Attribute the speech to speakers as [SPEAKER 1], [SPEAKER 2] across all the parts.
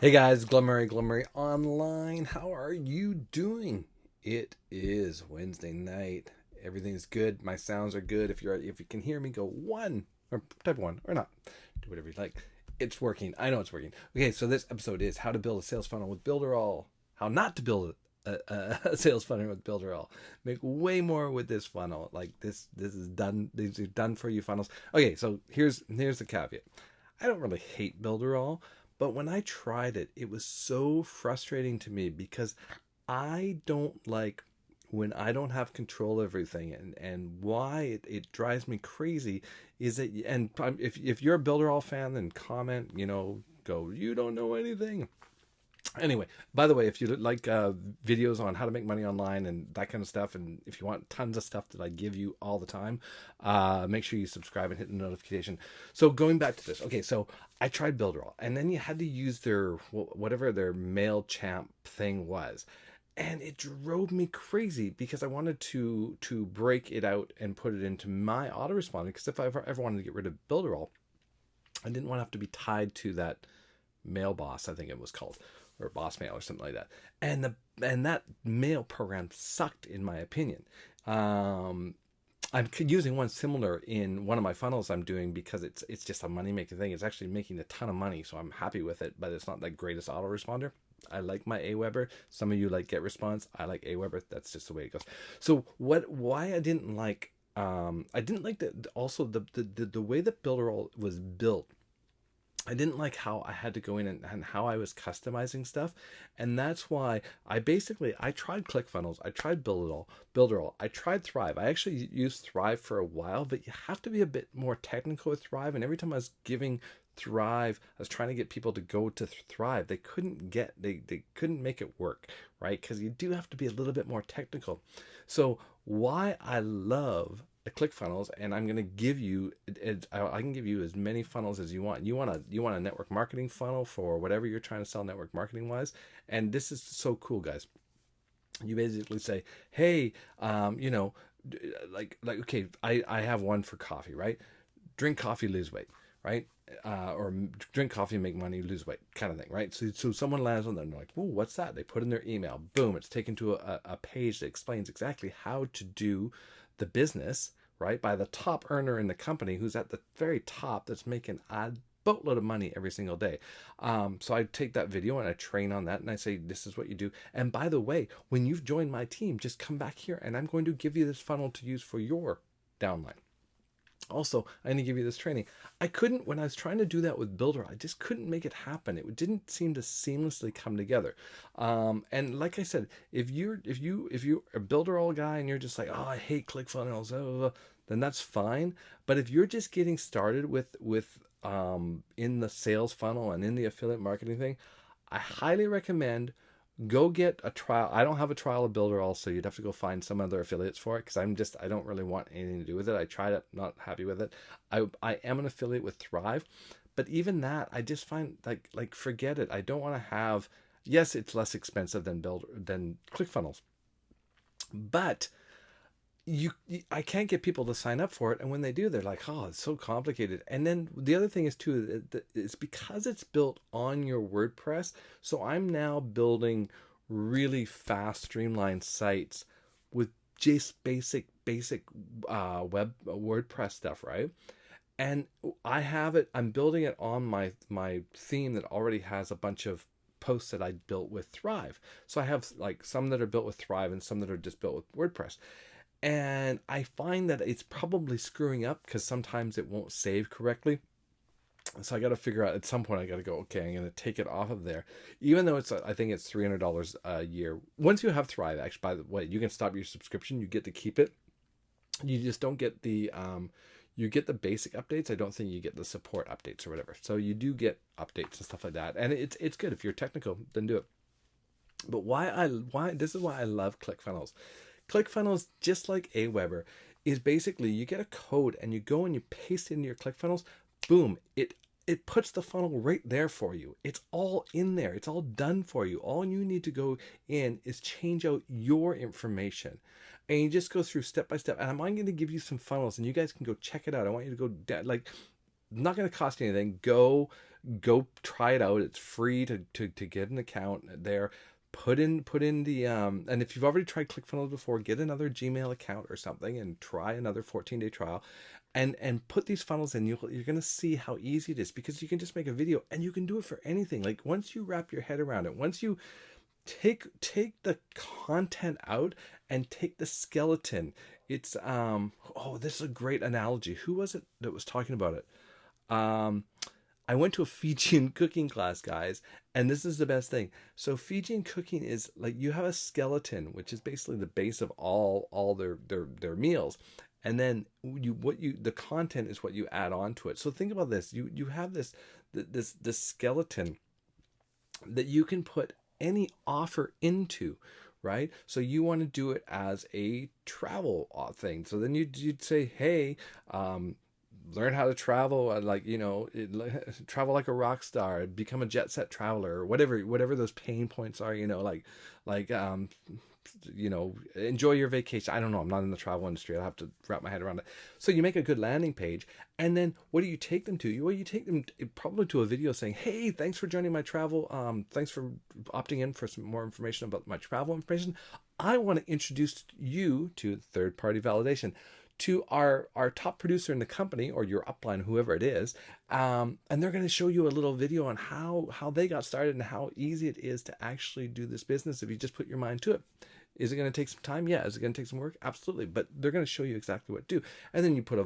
[SPEAKER 1] Hey guys, Glen Online. How are you doing? It is Wednesday night. Everything's good. My sounds are good. If you can hear me, go one or type one or not. Do whatever you like. It's working. I know it's working. Okay, so this episode is how to build a sales funnel with Builderall. How not to build a sales funnel with Builderall. Make way more with this funnel. Like this is done. These are done for you funnels. Okay, so here's the caveat. I don't really hate Builderall, but when I tried it, it was so frustrating to me because I don't like when I don't have control of everything. And why it drives me crazy is that, and if you're a Builderall fan, then comment, go, you don't know anything. Anyway, by the way, if you like videos on how to make money online and that kind of stuff, and if you want tons of stuff that I give you all the time, make sure you subscribe and hit the notification. So going back to this, okay, so I tried Builderall, and then you had to use their whatever their MailChimp thing was, and it drove me crazy because I wanted to break it out and put it into my autoresponder. Because if I ever wanted to get rid of Builderall, I didn't want to have to be tied to that Mail Boss, I think it was called, or Boss Mail or something like that. And that mail program sucked, in my opinion. I'm using one similar in one of my funnels I'm doing because it's just a money making thing. It's actually making a ton of money, so I'm happy with it. But it's not the greatest autoresponder. I like my Aweber. Some of you like GetResponse. I like Aweber. That's just the way it goes. So why I didn't like the way that Builderall was built. I didn't like how I had to go in and how I was customizing stuff. And that's why I tried ClickFunnels, I tried Builderall, I tried Thrive. I actually used Thrive for a while, but you have to be a bit more technical with Thrive. And every time I was giving Thrive, I was trying to get people to go to Thrive. They couldn't make it work, right? Because you do have to be a little bit more technical. So why I love the ClickFunnels, and I'm going to give you I can give you as many funnels as you want. You want a network marketing funnel for whatever you're trying to sell network marketing wise, and this is so cool, guys. You basically say, hey, like okay, I have one for coffee, right? Drink coffee, lose weight, right? Or drink coffee, make money, lose weight, kind of thing, right? So someone lands on there and they're like, "Whoa, what's that?" They put in their email, boom, it's taken to a page that explains exactly how to do the business, right? By the top earner in the company, who's at the very top, that's making a boatload of money every single day. So I take that video and I train on that and I say, this is what you do. And by the way, when you've joined my team, just come back here and I'm going to give you this funnel to use for your downline. Also, I'm going to give you this training. I couldn't, when I was trying to do that with Builder, I just couldn't make it happen. It didn't seem to seamlessly come together. And like I said, if you're a Builderall guy and you're just like, oh, I hate ClickFunnels, then that's fine. But if you're just getting started with in the sales funnel and in the affiliate marketing thing, I highly recommend go get a trial. I don't have a trial of Builderall, so you'd have to go find some other affiliates for it because I don't really want anything to do with it. I tried it, not happy with it. I am an affiliate with Thrive, but even that, I just find like forget it. I don't want to have. Yes, it's less expensive than ClickFunnels, but I can't get people to sign up for it, and when they do, they're like, oh, it's so complicated. And then the other thing is too, it's because it's built on your WordPress. So I'm now building really fast streamlined sites with just basic web WordPress stuff, right? And I'm building it on my theme that already has a bunch of posts that I built with Thrive. So I have like some that are built with Thrive and some that are just built with WordPress. And I find that it's probably screwing up because sometimes it won't save correctly. So I got to figure out at some point. I got to go, okay, I'm going to take it off of there, even though I think it's $300 a year. Once you have Thrive, actually, by the way, you can stop your subscription. You get to keep it. You just don't get you get the basic updates. I don't think you get the support updates or whatever. So you do get updates and stuff like that, and it's good. If you're technical, then do it. But why this is why I love ClickFunnels. ClickFunnels, just like Aweber, is basically you get a code and you go and you paste it into your ClickFunnels. Boom! It puts the funnel right there for you. It's all in there. It's all done for you. All you need to go in is change out your information. And you just go through step by step. And I'm going to give you some funnels and you guys can go check it out. I want you to go, like, not going to cost you anything. Go Go try it out. It's free to get an account there. Put in the and if you've already tried ClickFunnels before, get another Gmail account or something and try another 14-day trial, and put these funnels in. You're going to see how easy it is, because you can just make a video and you can do it for anything. Like, once you wrap your head around it, once you take the content out and take the skeleton, it's oh, this is a great analogy. Who was it that was talking about it? I went to a Fijian cooking class, guys, and this is the best thing. So Fijian cooking is like, you have a skeleton, which is basically the base of all their meals, and then the content is what you add on to it. So think about this: you have this skeleton that you can put any offer into, right? So you want to do it as a travel thing. So then you'd say, hey, learn how to travel, travel like a rock star, become a jet set traveler, or whatever those pain points are, enjoy your vacation. I don't know, I'm not in the travel industry, I'll have to wrap my head around it. So you make a good landing page, and then what do you take them to? Well, you take them probably to a video saying, hey, thanks for joining my travel, thanks for opting in for some more information about my travel information. I want to introduce you to third-party validation, to our top producer in the company, or your upline, whoever it is, and they're going to show you a little video on how they got started and how easy it is to actually do this business if you just put your mind to it. Is it going to take some time? Yeah. Is it going to take some work? Absolutely. But they're going to show you exactly what to do. And then you put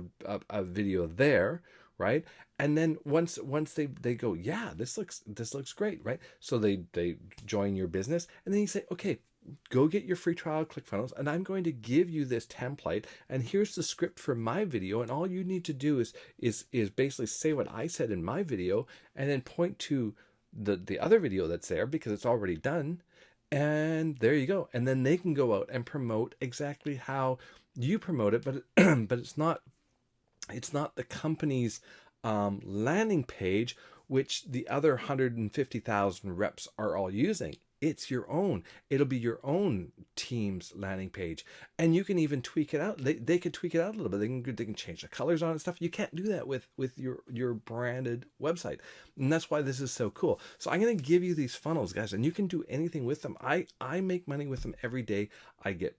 [SPEAKER 1] a video there, right? And then once they go, yeah, this looks great, right? So they join your business, and then you say, okay, go get your free trial of ClickFunnels, and I'm going to give you this template, and here's the script for my video, and all you need to do is basically say what I said in my video, and then point to the other video that's there, because it's already done, and there you go. And then they can go out and promote exactly how you promote it, but but it's not the company's landing page, which the other 150,000 reps are all using. It's your own. It'll be your own team's landing page, and you can even tweak it out. They could tweak it out a little bit. They can change the colors on it and stuff. You can't do that with your branded website, and that's why this is so cool. So I'm going to give you these funnels, guys, and you can do anything with them. I make money with them every day.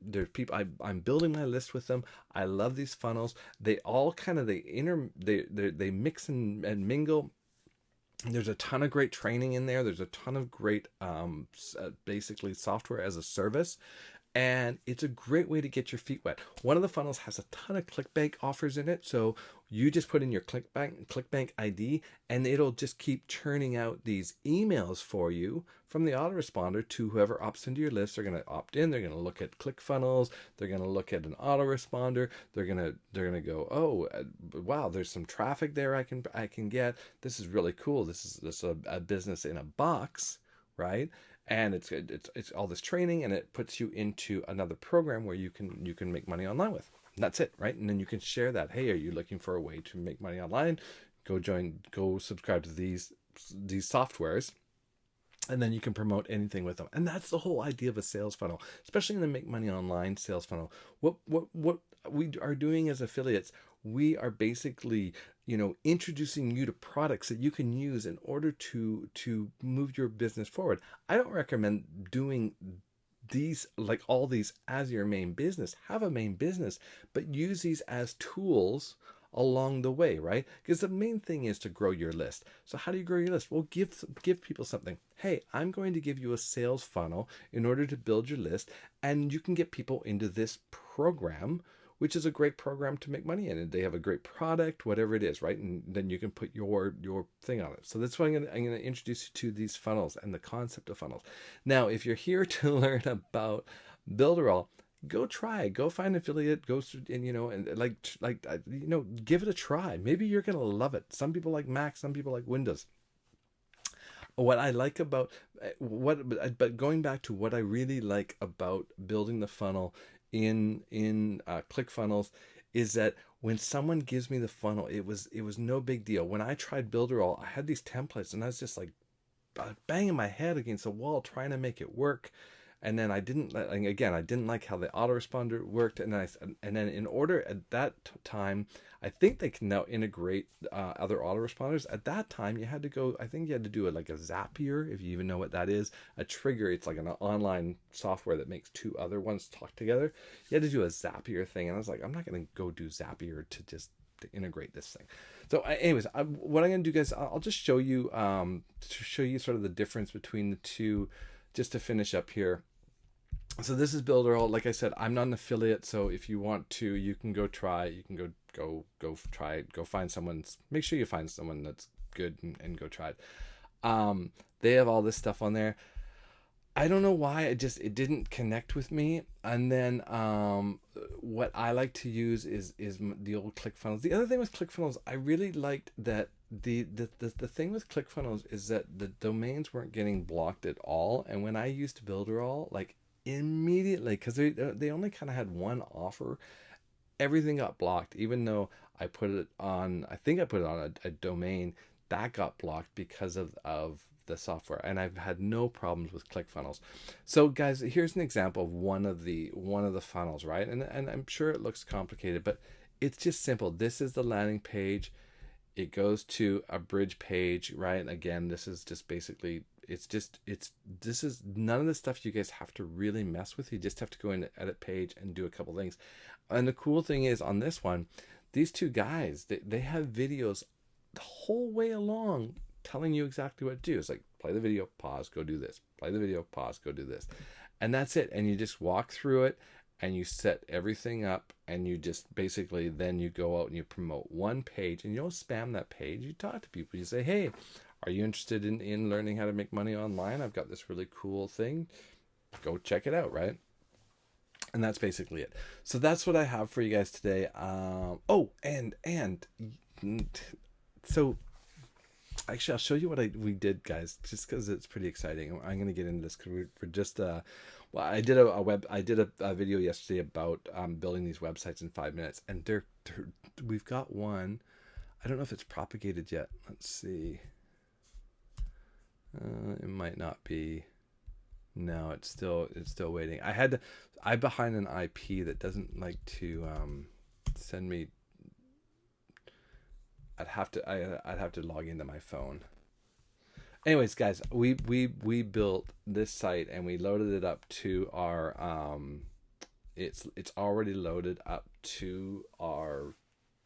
[SPEAKER 1] There's people. I'm building my list with them. I love these funnels. They all kind of they mix and mingle. There's a ton of great training in there. There's a ton of great, basically software as a service. And it's a great way to get your feet wet. One of the funnels has a ton of ClickBank offers in it. So you just put in your ClickBank ID, and it'll just keep churning out these emails for you from the autoresponder to whoever opts into your list. They're going to opt in. They're going to look at ClickFunnels. They're going to look at an autoresponder. They're going to go, oh, wow, there's some traffic there I can get. This is really cool. This is a business in a box, right? And it's all this training, and it puts you into another program where you can make money online with. And that's it, right? And then you can share that. Hey, are you looking for a way to make money online? Go subscribe to these softwares, and then you can promote anything with them. And that's the whole idea of a sales funnel, especially in the make money online sales funnel. What we are doing as affiliates, we are basically, introducing you to products that you can use in order to move your business forward. I don't recommend doing these, like all these, as your main business. Have a main business, but use these as tools along the way, right? Because the main thing is to grow your list. So how do you grow your list? Well, give people something. Hey, I'm going to give you a sales funnel in order to build your list, and you can get people into this program, which is a great program to make money in. And they have a great product, whatever it is, right? And then you can put your thing on it. So that's why I'm going to introduce you to these funnels and the concept of funnels. Now, if you're here to learn about Builderall, go try, go find an affiliate, go and give it a try. Maybe you're going to love it. Some people like Mac, some people like Windows. What I like about but going back to what I really like about building the funnel in ClickFunnels is that when someone gives me the funnel, it was no big deal. When I tried Builderall, I had these templates, and I was just like banging my head against the wall trying to make it work. And then I didn't I didn't like how the autoresponder worked. And then in order at that time, I think they can now integrate other autoresponders. At that time, you had to go. I think you had to do it like a Zapier, if you even know what that is. A trigger. It's like an online software that makes two other ones talk together. You had to do a Zapier thing, and I was like, I'm not going to go do Zapier to integrate this thing. So, anyways, what I'm going to do, guys, I'll just show you to show you sort of the difference between the two, just to finish up here. So this is Builderall. Like I said, I'm not an affiliate, so if you want to, you can go try. You can go try it. Go find someone. Make sure you find someone that's good and go try it. They have all this stuff on there. I don't know why it didn't connect with me. And then what I like to use is the old Clickfunnels. The other thing with Clickfunnels, I really liked that the thing with Clickfunnels is that the domains weren't getting blocked at all. And when I used Builderall, like immediately, because they only kind of had one offer, everything got blocked. Even though I put it on, I think I put it on a domain that got blocked because of the software, and I've had no problems with Clickfunnels. So guys, here's an example of one of the funnels, right? And I'm sure it looks complicated, but it's just simple. This is the landing page. It goes to a bridge page, right? And again, this is just basically, this is none of the stuff you guys have to really mess with. You just have to go into edit page and do a couple things. And the cool thing is on this one, these two guys, they have videos the whole way along telling you exactly what to do. It's like, play the video, pause, go do this. Play the video, pause, go do this. And that's it. And you just walk through it and you set everything up, and you just basically, then you go out and you promote one page, and you don't spam that page. You talk to people. You say, hey, are you interested in learning how to make money online? I've got this really cool thing. Go check it out, right? And that's basically it. So that's what I have for you guys today. So actually, I'll show you what we did, guys, just because it's pretty exciting. I'm going to get into this because we're just I did a video yesterday about building these websites in 5 minutes, and we've got one. I don't know if it's propagated yet. Let's see. It might not be. No, it's still waiting. I'm behind an IP that doesn't like to send me. I'd have to log into my phone. Anyways, guys, we built this site and we loaded it up to our it's already loaded up to our.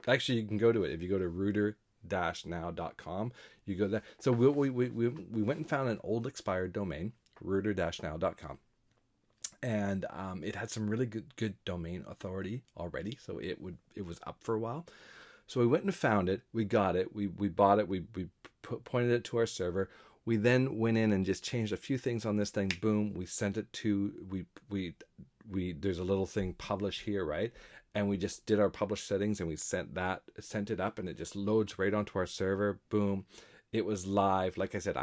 [SPEAKER 1] Actually, you can go to it if you go to rooter-now.com. You go there. So we went and found an old expired domain, rooter-now.com. And it had some really good domain authority already, so it was up for a while. So we went and found it. We got it. We bought it. We pointed it to our server. We then went in and just changed a few things on this thing. Boom. We sent it to we there's a little thing, publish here, right? And we just did our publish settings and we sent it up, and it just loads right onto our server. Boom. It was live. Like I said,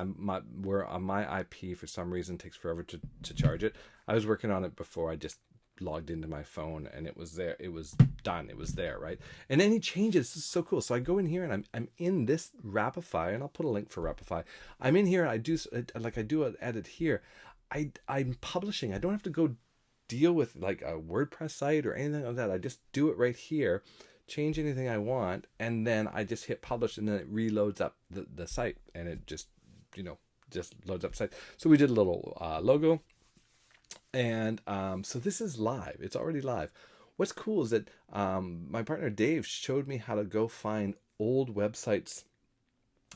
[SPEAKER 1] we're on my IP for some reason takes forever to charge it. I was working on it before. I just logged into my phone and it was there. It was done. It was there, right? And any changes, this is so cool. So I go in here and I'm in this Rapify, and I'll put a link for Rapify. I'm in here and I do an edit here. I'm publishing. I don't have to go deal with like a WordPress site or anything like that. I just do it right here, change anything I want, and then I just hit publish, and then it reloads up the site, and it just loads up site. So we did a little logo. And so this is live. It's already live. What's cool is that my partner Dave showed me how to go find old websites,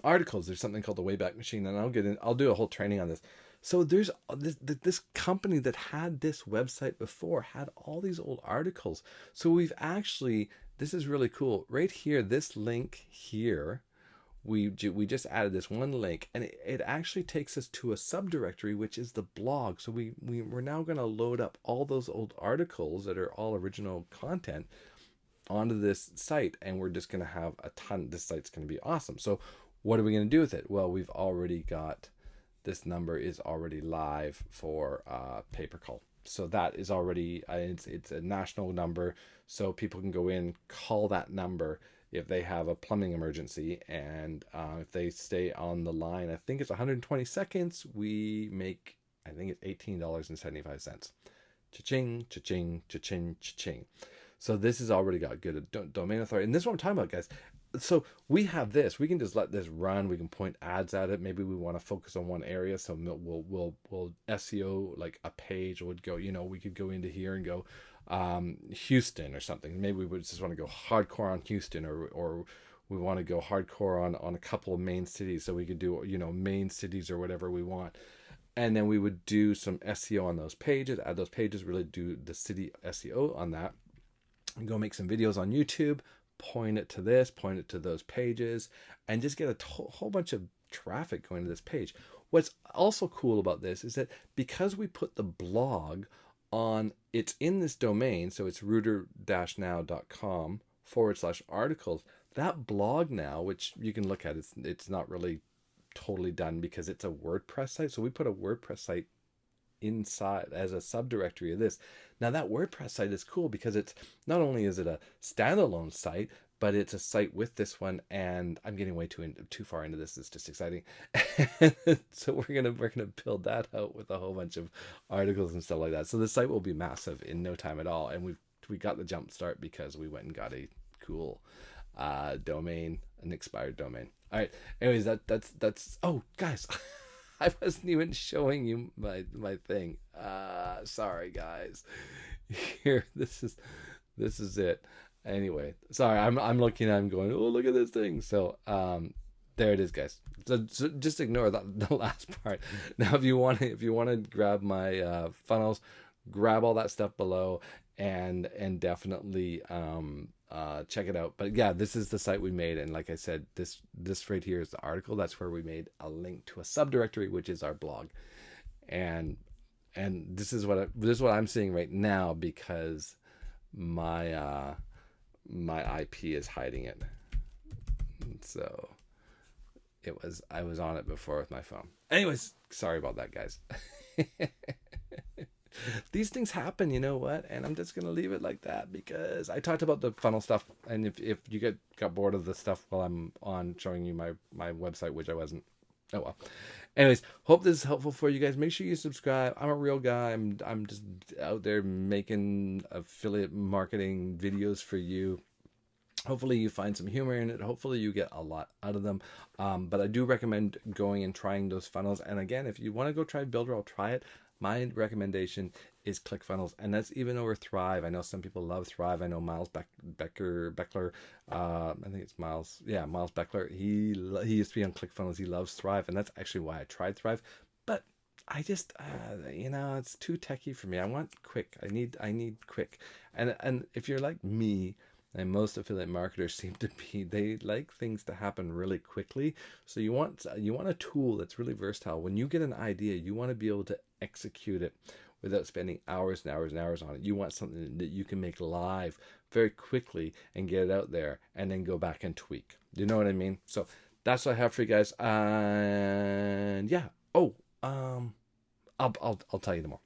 [SPEAKER 1] articles. There's something called the Wayback Machine, and I'll do a whole training on this. So there's this company that had this website before had all these old articles. So this is really cool. Right here, this link here, we just added this one link, and it actually takes us to a subdirectory, which is the blog. So we're now going to load up all those old articles that are all original content onto this site, and we're just going to have a ton. This site's going to be awesome. So what are we going to do with it? Well, we've already got this number is already live for pay-per-call. So that is already it's a national number, so people can go in, call that number if they have a plumbing emergency, and if they stay on the line, I think it's 120 seconds, we make I think it's $18.75. Cha-ching, cha-ching, cha-ching, cha-ching. So this has already got good domain authority. And this is what I'm talking about, guys. So we have this. We can just let this run. We can point ads at it. Maybe we want to focus on one area. So we'll SEO like a page. Would go, we could go into here and go Houston or something. Maybe we would just want to go hardcore on Houston, or we want to go hardcore on a couple of main cities. So we could do, main cities or whatever we want. And then we would do some SEO on those pages, add those pages, really do the city SEO on that. And go make some videos on YouTube, point it to this, point it to those pages, and just get a whole bunch of traffic going to this page. What's also cool about this is that because we put the blog on, it's in this domain, so it's rooter-now.com/articles. That blog now, which you can look at, it's not really totally done because it's a WordPress site. So we put a WordPress site inside as a subdirectory of this. Now that WordPress site is cool because it's not only is it a standalone site, but it's a site with this one. And I'm getting way too far into this. It's just exciting. So we're gonna build that out with a whole bunch of articles and stuff like that. So the site will be massive in no time at all. And we got the jump start because we went and got a cool domain, an expired domain. All right. Anyways, that's. Oh, guys, I wasn't even showing you my thing. Sorry, guys. Here, this is it. Anyway, sorry. I'm looking. I'm going. Oh, look at this thing. So, there it is, guys. So just ignore the last part. Now, if you want to grab my funnels, grab all that stuff below, and definitely check it out. But yeah, this is the site we made, and like I said, this right here is the article. That's where we made a link to a subdirectory, which is our blog, and this is what I'm seeing right now because my IP is hiding it. So I was on it before with my phone. Anyways, sorry about that, guys. These things happen, you know what? And I'm just going to leave it like that because I talked about the funnel stuff. And if you got bored of the stuff while I'm on showing you my website, which I wasn't. Oh, well. Anyways, hope this is helpful for you guys. Make sure you subscribe. I'm a real guy. I'm just out there making affiliate marketing videos for you. Hopefully you find some humor in it. Hopefully you get a lot out of them. But I do recommend going and trying those funnels. And again, if you want to go try Builderall, try it. My recommendation is Clickfunnels, and that's even over Thrive. I know some people love Thrive. I know Miles Beckler. I think it's Miles. Yeah, Miles Beckler. He used to be on Clickfunnels. He loves Thrive, and that's actually why I tried Thrive. But I just, it's too techy for me. I want quick. I need quick. And if you're like me, and most affiliate marketers seem to be, they like things to happen really quickly. So you want a tool that's really versatile. When you get an idea, you want to be able to execute it without spending hours and hours and hours on it. You want something that you can make live very quickly and get it out there and then go back and tweak. You know what I mean? So that's what I have for you guys. And yeah. Oh, I'll tell you tomorrow.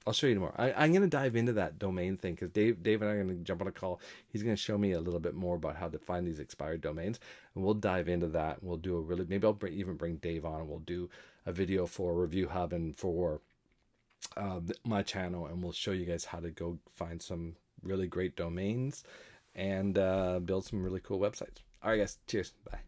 [SPEAKER 1] I'll show you tomorrow. I'm going to dive into that domain thing because Dave and I are going to jump on a call. He's going to show me a little bit more about how to find these expired domains, and we'll dive into that. We'll do maybe I'll even bring Dave on, and we'll do a video for Review Hub and for my channel, and we'll show you guys how to go find some really great domains and build some really cool websites. All right, guys. Cheers. Bye.